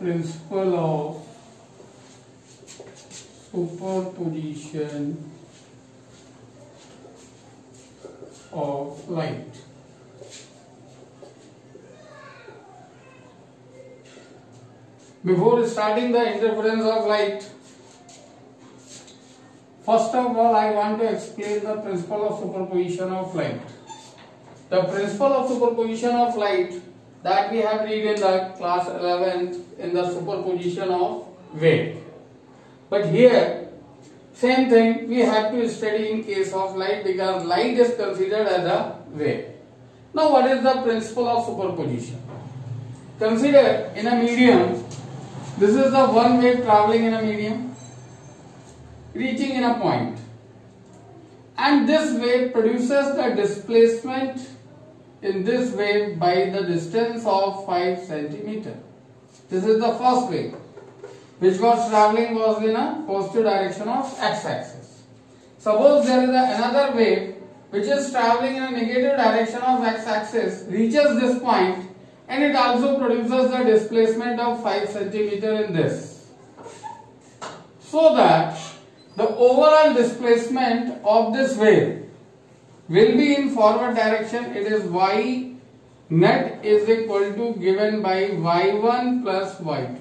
principle of superposition of light. Before starting the interference of light, first of all I want to explain the principle of superposition of light. The principle of superposition of light that we have read in the class 11th in the superposition of wave. But here same thing we have to study in case of light, because light is considered as a wave. Now what is the principle of superposition? Consider in a medium, this is the one wave traveling in a medium, reaching in a point, and this wave produces the displacement in this wave by the distance of 5 cm. This is the first wave which was traveling was in a positive direction of x-axis. Suppose there is another wave which is traveling in a negative direction of x-axis, reaches this point, and it also produces the displacement of 5 cm in this. So that the overall displacement of this wave will be in forward direction. It is y net is equal to given by y1 plus y2.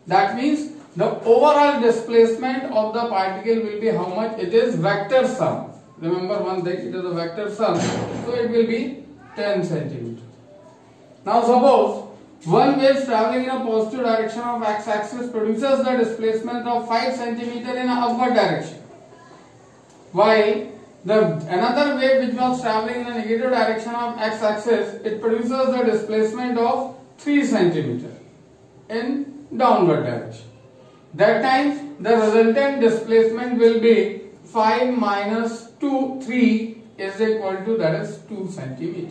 That means the overall displacement of the particle will be how much? It is vector sum. Remember one thing, it is a vector sum. So it will be 10 cm. Now suppose one wave traveling in a positive direction of x-axis produces the displacement of 5 cm in an upward direction, while another wave which was traveling in a negative direction of x-axis, it produces the displacement of 3 cm in downward direction. That time the resultant displacement will be 5 minus 2, 3 is equal to, that is 2 cm.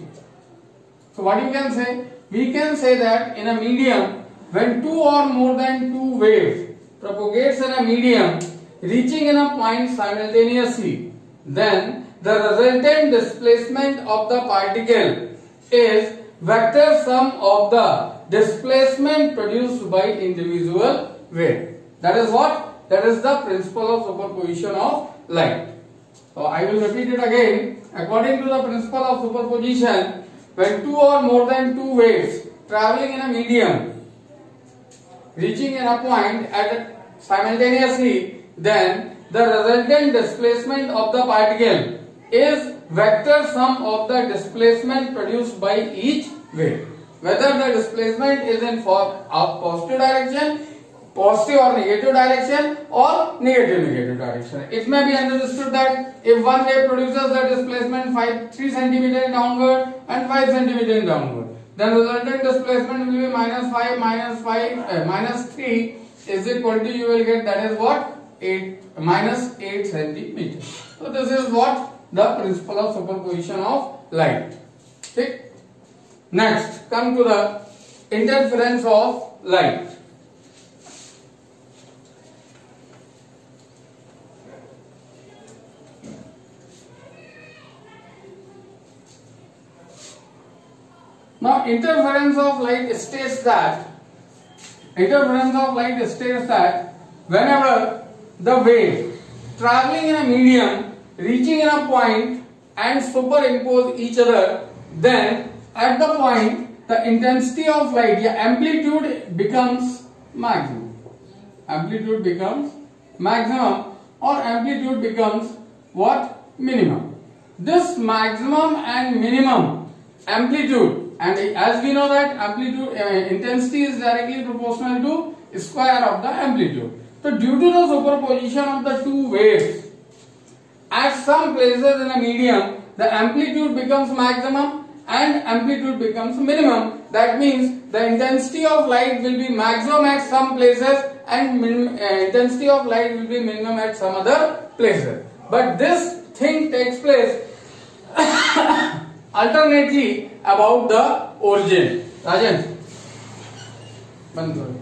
So what you can say? We can say that in a medium, when two or more than two waves propagates in a medium reaching in a point simultaneously, then the resultant displacement of the particle is vector sum of the displacement produced by individual wave. That is what? That is the principle of superposition of light. So I will repeat it again. According to the principle of superposition, when two or more than two waves traveling in a medium reaching in a point at simultaneously, then the resultant displacement of the particle is vector sum of the displacement produced by each wave. Whether the displacement is in positive direction, positive or negative direction, or negative direction. It may be understood that if one wave produces the displacement 3 cm in downward and 5 cm in downward, then resultant displacement will be minus 5 minus 3 is equal to, you will get, that is what? Minus 8 cm. So this is what? The principle of superposition of light. Okay? Next, come to the interference of light. Now, interference of light states that whenever the wave traveling in a medium reaching in a point and superimpose each other, then at the point the intensity of light, the amplitude becomes maximum. Amplitude becomes maximum, or amplitude becomes what? Minimum. This maximum and minimum amplitude, and as we know that amplitude intensity is directly proportional to square of the amplitude. So due to the superposition of the two waves, at some places in a medium the amplitude becomes maximum and amplitude becomes minimum. That means the intensity of light will be maximum at some places and intensity of light will be minimum at some other places. But this thing takes place alternately about the origin. Rajan, band karo.